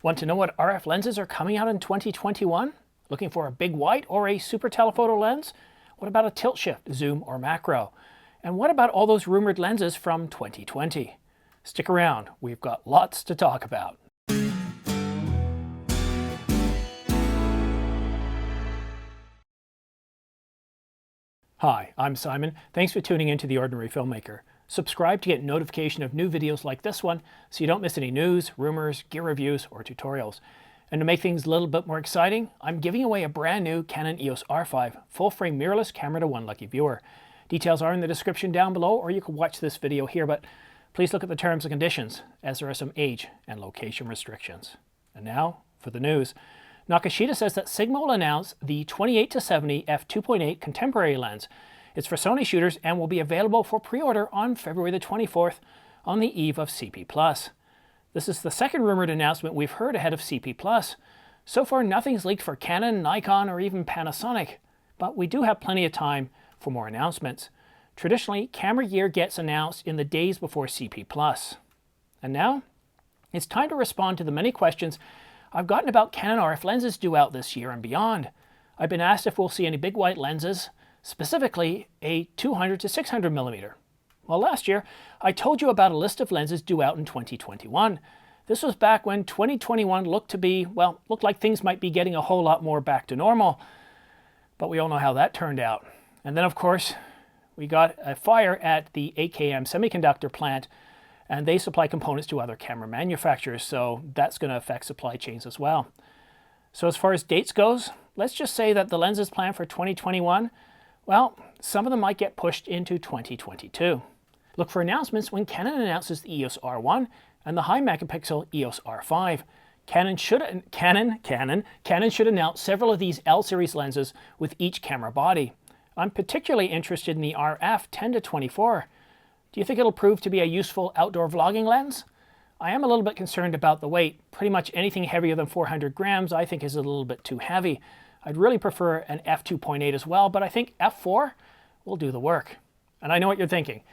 Want to know what RF lenses are coming out in 2021? Looking for a big wide or a super telephoto lens? What about a tilt shift, zoom, or macro? And what about all those rumored lenses from 2020? Stick around, we've got lots to talk about. Hi, I'm Simon. Thanks for tuning in to The Ordinary Filmmaker. Subscribe to get notification of new videos like this one so you don't miss any news, rumors, gear reviews, or tutorials. And to make things a little bit more exciting, I'm giving away a brand new Canon EOS R5 full-frame mirrorless camera to one lucky viewer. Details are in the description down below, or you can watch this video here, but please look at the terms and conditions, as there are some age and location restrictions. And now, for the news. Nakashita says that Sigma will announce the 28-70 f2.8 contemporary lens. It's for Sony shooters and will be available for pre-order on February the 24th on the eve of CP+. This is the second rumored announcement we've heard ahead of CP+. So far nothing's leaked for Canon, Nikon, or even Panasonic, but we do have plenty of time for more announcements. Traditionally, camera gear gets announced in the days before CP+. And now, it's time to respond to the many questions I've gotten about Canon RF lenses due out this year and beyond. I've been asked if we'll see any big white lenses, specifically a 200 to 600 millimeter. Well, last year, I told you about a list of lenses due out in 2021. This was back when 2021 looked like things might be getting a whole lot more back to normal. But we all know how that turned out. And then, of course, we got a fire at the AKM semiconductor plant, and they supply components to other camera manufacturers, so that's going to affect supply chains as well. So as far as dates goes, let's just say that the lenses planned for 2021, well, some of them might get pushed into 2022. Look for announcements when Canon announces the EOS R1 and the high megapixel EOS R5. Canon should announce several of these L-series lenses with each camera body. I'm particularly interested in the RF 10-24. Do you think it'll prove to be a useful outdoor vlogging lens? I am a little bit concerned about the weight. Pretty much anything heavier than 400 grams I think is a little bit too heavy. I'd really prefer an f2.8 as well, but I think f4 will do the work. And I know what you're thinking.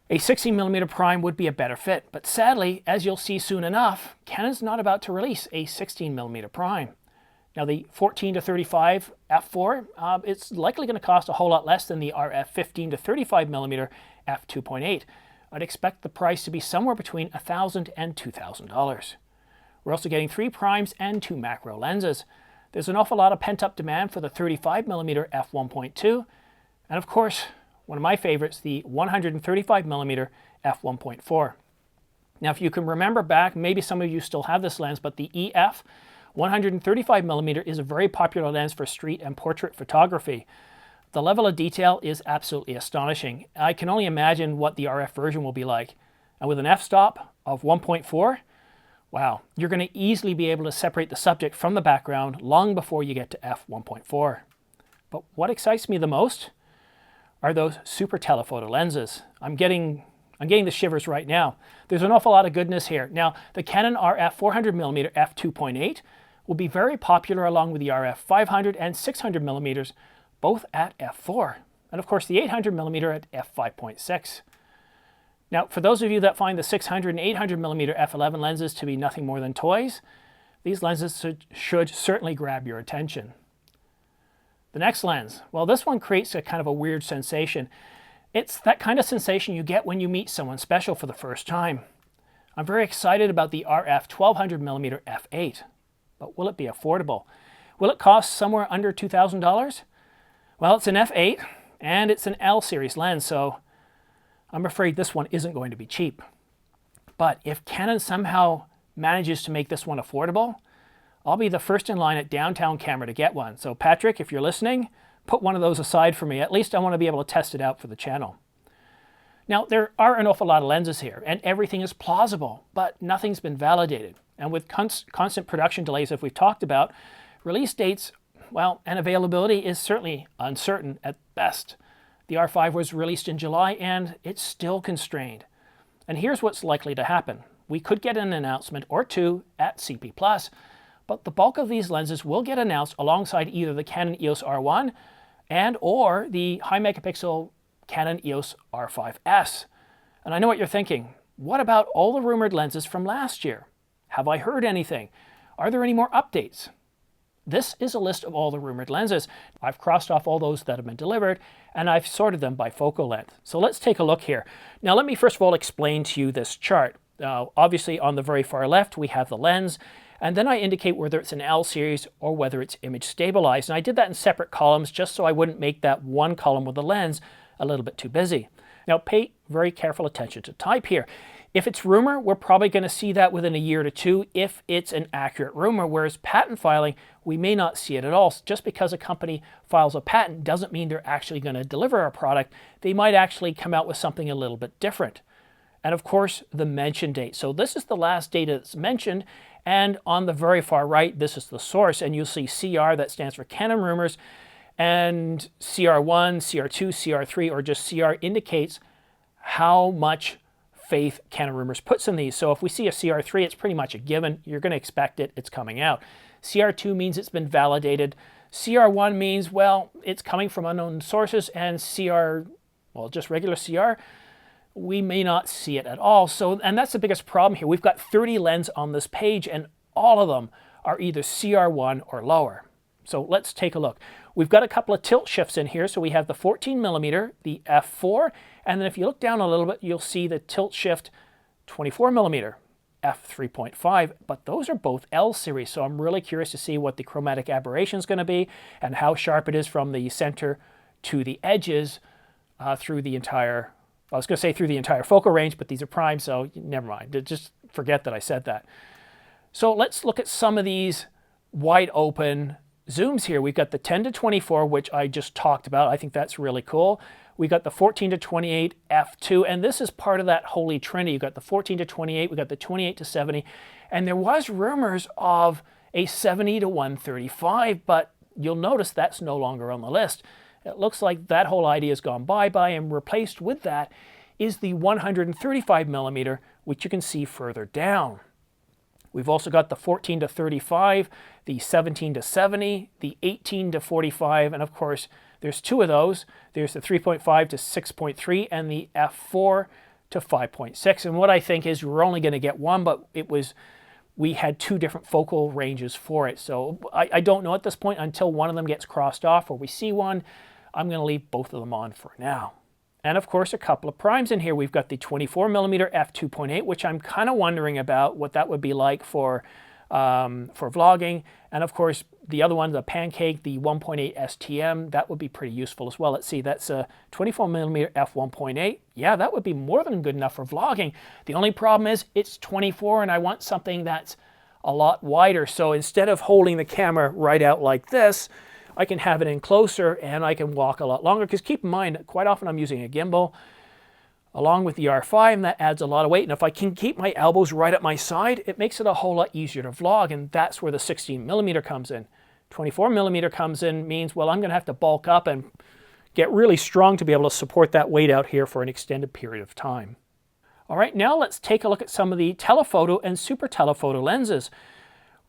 A 16mm prime would be a better fit, but sadly, as you'll see soon enough, Canon's not about to release a 16mm prime. Now the 14-35 f4, it's likely going to cost a whole lot less than the RF 15-35mm f2.8. I'd expect the price to be somewhere between $1,000 and $2,000. We're also getting 3 primes and 2 macro lenses. There's an awful lot of pent-up demand for the 35mm f1.2, and of course, one of my favorites, the 135mm f1.4. Now, if you can remember back, maybe some of you still have this lens, but the EF 135mm is a very popular lens for street and portrait photography. The level of detail is absolutely astonishing. I can only imagine what the RF version will be like. And with an f-stop of 1.4, wow, you're going to easily be able to separate the subject from the background long before you get to f1.4. But what excites me the most are those super telephoto lenses. I'm getting the shivers right now. There's an awful lot of goodness here. Now, the Canon RF 400mm f2.8 will be very popular along with the RF 500 and 600mm, both at f4. And of course, the 800mm at f5.6. Now, for those of you that find the 600 and 800mm f11 lenses to be nothing more than toys, these lenses should certainly grab your attention. The next lens, well, this one creates a kind of a weird sensation. It's that kind of sensation you get when you meet someone special for the first time. I'm very excited about the RF 1200mm f8, but will it be affordable? Will it cost somewhere under $2,000? Well, it's an f8 and it's an L-series lens, so I'm afraid this one isn't going to be cheap. But if Canon somehow manages to make this one affordable, I'll be the first in line at Downtown Camera to get one. So Patrick, if you're listening, put one of those aside for me. At least I want to be able to test it out for the channel. Now, there are an awful lot of lenses here, and everything is plausible, but nothing's been validated. And with constant production delays, as we've talked about, release dates, well, and availability is certainly uncertain at best. The R5 was released in July, and it's still constrained. And here's what's likely to happen. We could get an announcement or two at CP+, but the bulk of these lenses will get announced alongside either the Canon EOS R1 and or the high megapixel Canon EOS R5S. And I know what you're thinking. What about all the rumored lenses from last year? Have I heard anything? Are there any more updates? This is a list of all the rumored lenses. I've crossed off all those that have been delivered, and I've sorted them by focal length. So let's take a look here. Now let me first of all explain to you this chart. Obviously on the very far left we have the lens, and then I indicate whether it's an L series or whether it's image stabilized. And I did that in separate columns just so I wouldn't make that one column with the lens a little bit too busy. Now pay very careful attention to type here. If it's rumor, we're probably going to see that within a year to two if it's an accurate rumor, whereas patent filing, we may not see it at all. Just because a company files a patent doesn't mean they're actually going to deliver a product. They might actually come out with something a little bit different. And of course, the mention date. So this is the last data that's mentioned, and on the very far right, this is the source, and you'll see CR, that stands for Canon Rumors, and CR1, CR2, CR3, or just CR indicates how much faith Canon Rumors puts in these. So if we see a CR3, it's pretty much a given. You're going to expect it. It's coming out. CR2 means it's been validated. CR1 means, well, it's coming from unknown sources. And CR, well, just regular CR, we may not see it at all. So, and that's the biggest problem here. We've got 30 lenses on this page, and all of them are either CR1 or lower. So let's take a look. We've got a couple of tilt shifts in here. So we have the 14mm, the f4, and then if you look down a little bit, you'll see the tilt shift 24mm, f3.5, but those are both L series. So I'm really curious to see what the chromatic aberration is going to be and how sharp it is from the center to the edges through the entire, I was going to say through the entire focal range, but these are prime, so never mind. Just forget that I said that. So let's look at some of these wide open zooms here. We've got the 10 to 24, which I just talked about. I think that's really cool. We got the 14 to 28 f2, and this is part of that holy trinity. You've got the 14 to 28, we got the 28 to 70, and there was rumors of a 70 to 135, but you'll notice that's no longer on the list. It looks like that whole idea has gone bye-bye, and replaced with that is the 135mm, which you can see further down. We've also got the 14 to 35, the 17 to 70, the 18 to 45, and of course, there's two of those. There's the 3.5 to 6.3 and the f4 to 5.6. And what I think is we're only going to get one, but we had two different focal ranges for it. So I don't know at this point until one of them gets crossed off or we see one. I'm going to leave both of them on for now. And of course, a couple of primes in here. We've got the 24mm f2.8, which I'm kind of wondering about what that would be like for vlogging. And of course, the other one, the Pancake, the 1.8 STM, that would be pretty useful as well. Let's see, that's a 24mm f1.8. Yeah, that would be more than good enough for vlogging. The only problem is it's 24 and I want something that's a lot wider. So instead of holding the camera right out like this, I can have it in closer and I can walk a lot longer. Because keep in mind, quite often I'm using a gimbal along with the R5, and that adds a lot of weight. And if I can keep my elbows right at my side, it makes it a whole lot easier to vlog, and that's where the 16mm comes in. 24mm comes in means, well, I'm going to have to bulk up and get really strong to be able to support that weight out here for an extended period of time. All right, now let's take a look at some of the telephoto and super telephoto lenses.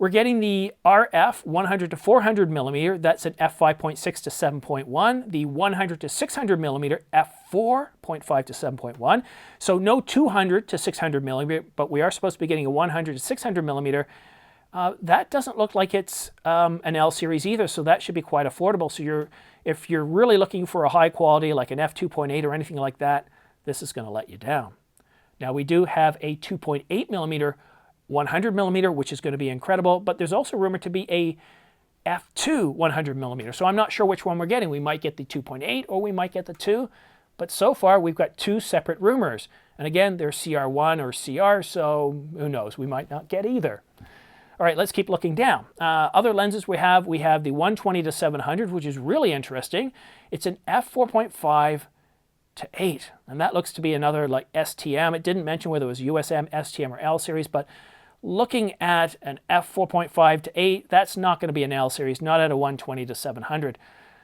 We're getting the RF 100 to 400mm, that's an f5.6 to 7.1, the 100 to 600mm f4.5 to 7.1. So no 200 to 600mm, but we are supposed to be getting a 100 to 600mm. That doesn't look like it's an L series either, so that should be quite affordable. So if you're really looking for a high quality like an f2.8 or anything like that, this is going to let you down. Now we do have a 2.8mm 100mm, which is going to be incredible, but there's also rumored to be a f2 100mm. So I'm not sure which one we're getting. We might get the 2.8 or we might get the 2, but so far we've got two separate rumors. And again, they're CR1 or CR, so who knows? We might not get either. All right, let's keep looking down. Other lenses we have the 120 to 700, which is really interesting. It's an f4.5 to 8, and that looks to be another like STM. It didn't mention whether it was USM, STM, or L series, but looking at an f4.5 to 8, that's not going to be an L series, not at a 120 to 700.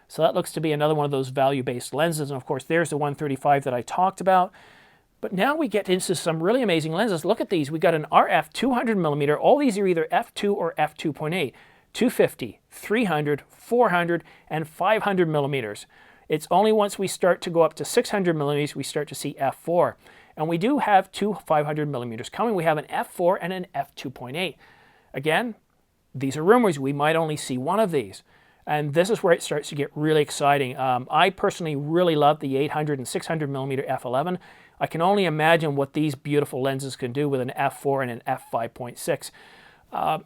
So that looks to be another one of those value-based lenses, and of course there's the 135 that I talked about. But now we get into some really amazing lenses. Look at these. We got an RF 200mm. All these are either f2 or f2.8, 250, 300, 400, and 500mm. It's only once we start to go up to 600mm we start to see f4. And we do have two 500 millimeters coming. We have an f4 and an f2.8. Again, these are rumors. We might only see one of these. And this is where it starts to get really exciting. I personally really love the 800 and 600 millimeter f11. I can only imagine what these beautiful lenses can do with an f4 and an f5.6.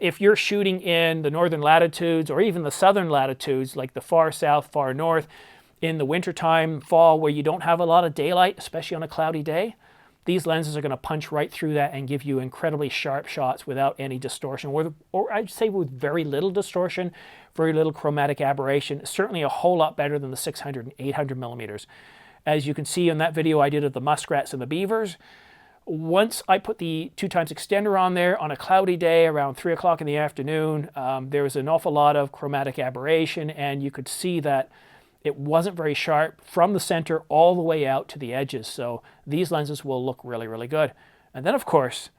If you're shooting in the northern latitudes or even the southern latitudes, like the far south, far north, in the wintertime, fall, where you don't have a lot of daylight, especially on a cloudy day, these lenses are going to punch right through that and give you incredibly sharp shots without any distortion, or I'd say with very little distortion, very little chromatic aberration. Certainly a whole lot better than the 600 and 800 millimeters. As you can see in that video I did of the muskrats and the beavers, once I put the 2x extender on there on a cloudy day around 3 o'clock in the afternoon, there was an awful lot of chromatic aberration, and you could see that it wasn't very sharp from the center all the way out to the edges. So these lenses will look really, really good. And then, of course,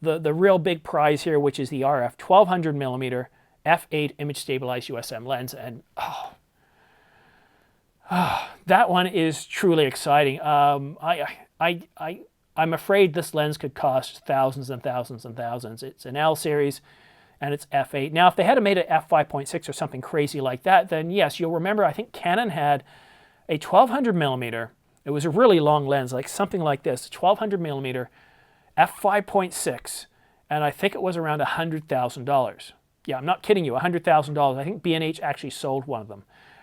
the real big prize here, which is the RF 1200 millimeter f8 image stabilized USM lens. And that one is truly exciting. I'm afraid this lens could cost thousands and thousands and thousands. It's an L series, and it's f8. Now, if they had made it f5.6 or something crazy like that, then yes, you'll remember, I think Canon had a 1200 millimeter. It was a really long lens, like something like this, 1200 millimeter, f5.6, and I think it was around $100,000. Yeah, I'm not kidding you, $100,000. I think B&H actually sold one of them.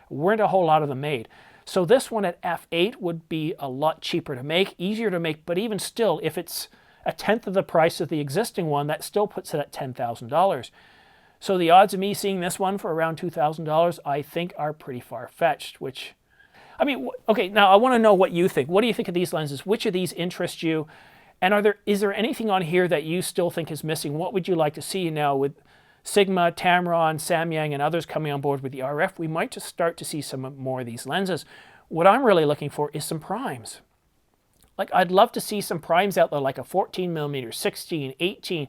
Weren't a whole lot of them made. So this one at f8 would be a lot cheaper to make, easier to make, but even still, if it's a tenth of the price of the existing one, that still puts it at $10,000. So the odds of me seeing this one for around $2,000, I think, are pretty far-fetched, which, I mean, okay, now I want to know what you think. What do you think of these lenses? Which of these interest you? And is there anything on here that you still think is missing? What would you like to see now with Sigma, Tamron, Samyang, and others coming on board with the RF? We might just start to see some more of these lenses. What I'm really looking for is some primes. Like, I'd love to see some primes out there, like a 14 millimeter, 16, 18,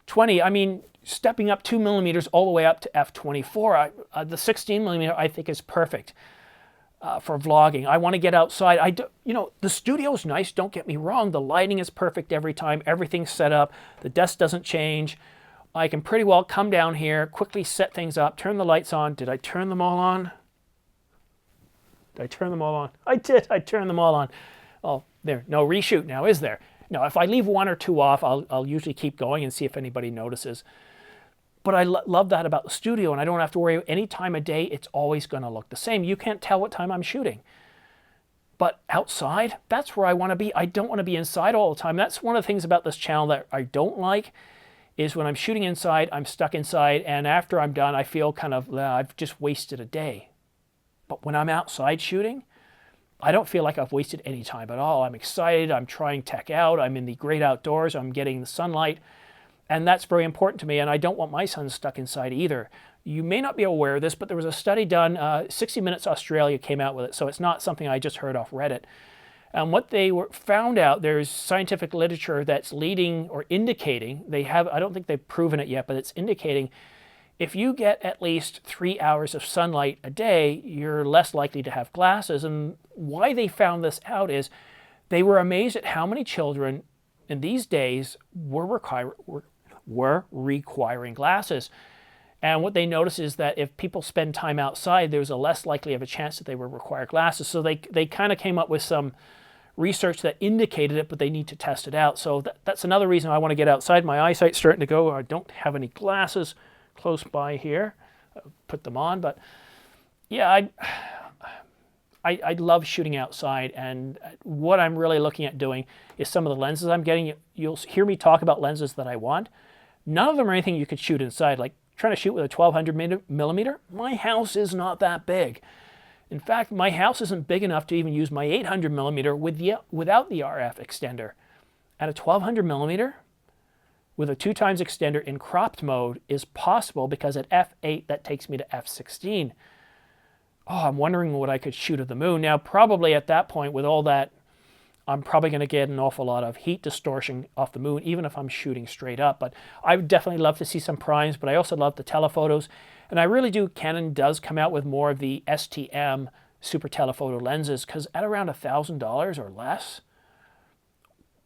20. I mean, stepping up 2 millimeters all the way up to f24. The 16 millimeter I think is perfect for vlogging. I want to get outside. You know, the studio's nice, don't get me wrong. The lighting is perfect every time. Everything's set up. The desk doesn't change. I can pretty well come down here, quickly set things up, turn the lights on. Did I turn them all on? Did I turn them all on? I did. I turned them all on. Oh, there, no reshoot now, is there? No, if I leave one or two off, I'll usually keep going and see if anybody notices. But I love that about the studio, and I don't have to worry any time of day. It's always going to look the same. You can't tell what time I'm shooting. But outside, that's where I want to be. I don't want to be inside all the time. That's one of the things about this channel that I don't like, is when I'm shooting inside, I'm stuck inside, and after I'm done, I feel kind of, I've just wasted a day. But when I'm outside shooting, I don't feel like I've wasted any time at all. I'm excited, I'm trying tech out, I'm in the great outdoors, I'm getting the sunlight, and that's very important to me, and I don't want my son stuck inside either. You may not be aware of this, but there was a study done, 60 Minutes Australia came out with it, so it's not something I just heard off Reddit. And what they found out, there's scientific literature that's leading or indicating, I don't think they've proven it yet, but it's indicating if you get at least 3 hours of sunlight a day, you're less likely to have glasses. And why they found this out is they were amazed at how many children in these days were requiring glasses. And what they noticed is that if people spend time outside, there's a less likely of a chance that they will require glasses. So they kind of came up with some research that indicated it, but they need to test it out. So that's another reason I want to get outside. My eyesight's starting to go. I don't have any glasses close by here. Put them on, but yeah, I love shooting outside, and what I'm really looking at doing is some of the lenses I'm getting. You'll hear me talk about lenses that I want. None of them are anything you could shoot inside. Like trying to shoot with a 1200 millimeter, my house is not that big. In fact, my house isn't big enough to even use my 800 millimeter without the RF extender. At a 1200 millimeter, with a 2x extender in cropped mode is possible, because at f8 that takes me to f16. Oh, I'm wondering what I could shoot at the moon. Now, probably at that point, with all that, I'm probably going to get an awful lot of heat distortion off the moon, even if I'm shooting straight up. But I would definitely love to see some primes, but I also love the telephotos. And I really do, Canon does come out with more of the STM super telephoto lenses, because at around $1,000 or less,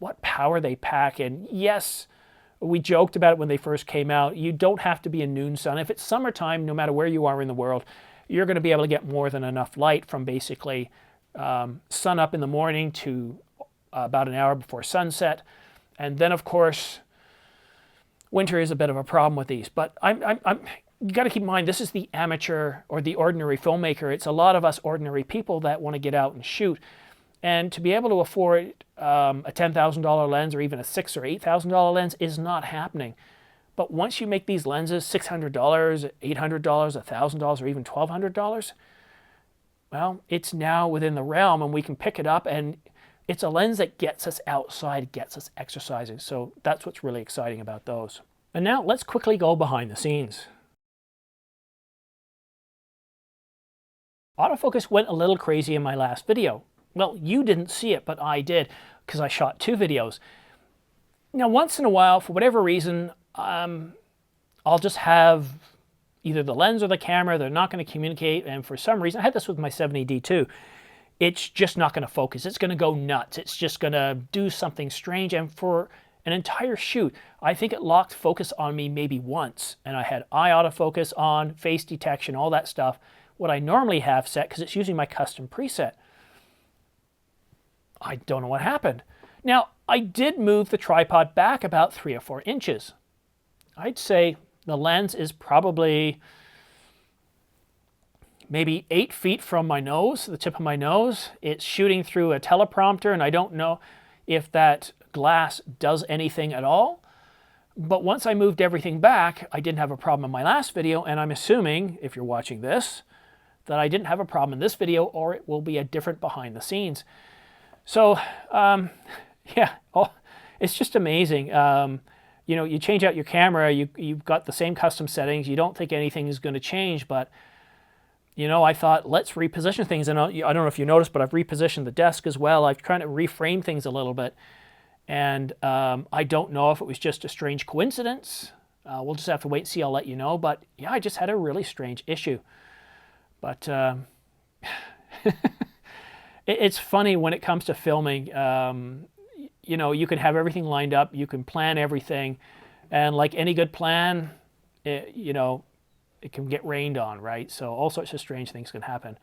what power they pack. And yes, we joked about it when they first came out. You don't have to be in noon sun. If it's summertime, no matter where you are in the world, you're going to be able to get more than enough light from basically sun up in the morning to about an hour before sunset. And then, of course, winter is a bit of a problem with these. But you got to keep in mind, this is the amateur or the ordinary filmmaker. It's a lot of us ordinary people that want to get out and shoot. And to be able to afford a $10,000 lens or even a $6,000 or $8,000 lens is not happening. But once you make these lenses $600, $800, $1,000, or even $1,200, well, it's now within the realm and we can pick it up, and it's a lens that gets us outside, gets us exercising. So that's what's really exciting about those. And now let's quickly go behind the scenes. Autofocus went a little crazy in my last video. Well, you didn't see it, but I did, because I shot 2 videos. Now, once in a while, for whatever reason, I'll just have either the lens or the camera, they're not going to communicate, and for some reason, I had this with my 70D too, it's just not going to focus. It's going to go nuts. It's just going to do something strange, and for an entire shoot, I think it locked focus on me maybe once, and I had eye autofocus on, face detection, all that stuff, what I normally have set, because it's using my custom preset. I don't know what happened. Now, I did move the tripod back about 3 or 4 inches. I'd say the lens is probably maybe 8 feet from my nose, the tip of my nose. It's shooting through a teleprompter, and I don't know if that glass does anything at all. But once I moved everything back, I didn't have a problem in my last video, and I'm assuming, if you're watching this, that I didn't have a problem in this video, or it will be a different behind the scenes. So, yeah, it's just amazing. You know, you change out your camera, you've got the same custom settings, you don't think anything is going to change, but, you know, I thought, let's reposition things. And I don't know if you noticed, but I've repositioned the desk as well. I've tried to reframe things a little bit. And I don't know if it was just a strange coincidence. We'll just have to wait and see. I'll let you know. But, yeah, I just had a really strange issue. But it's funny when it comes to filming. You know, you can have everything lined up, you can plan everything, and like any good plan, you know, it can get rained on, right? So all sorts of strange things can happen.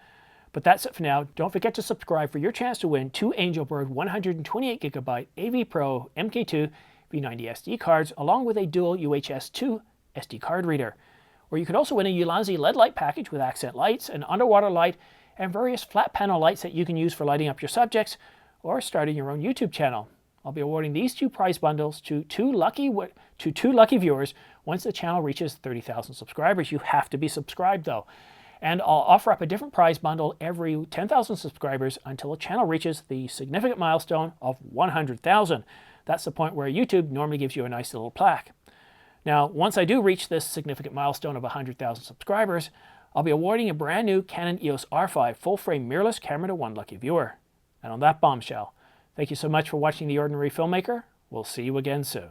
But that's it for now. Don't forget to subscribe for your chance to win 2 Angelbird 128GB AV Pro MK2 V90 SD cards, along with a dual UHS-2 SD card reader. Or you could also win a Ulanzi LED light package with accent lights, an underwater light, and various flat panel lights that you can use for lighting up your subjects or starting your own YouTube channel. I'll be awarding these 2 prize bundles to two lucky viewers once the channel reaches 30,000 subscribers. You have to be subscribed though. And I'll offer up a different prize bundle every 10,000 subscribers until the channel reaches the significant milestone of 100,000. That's the point where YouTube normally gives you a nice little plaque. Now, once I do reach this significant milestone of 100,000 subscribers, I'll be awarding a brand new Canon EOS R5 full-frame mirrorless camera to one lucky viewer. And on that bombshell, thank you so much for watching The Ordinary Filmmaker. We'll see you again soon.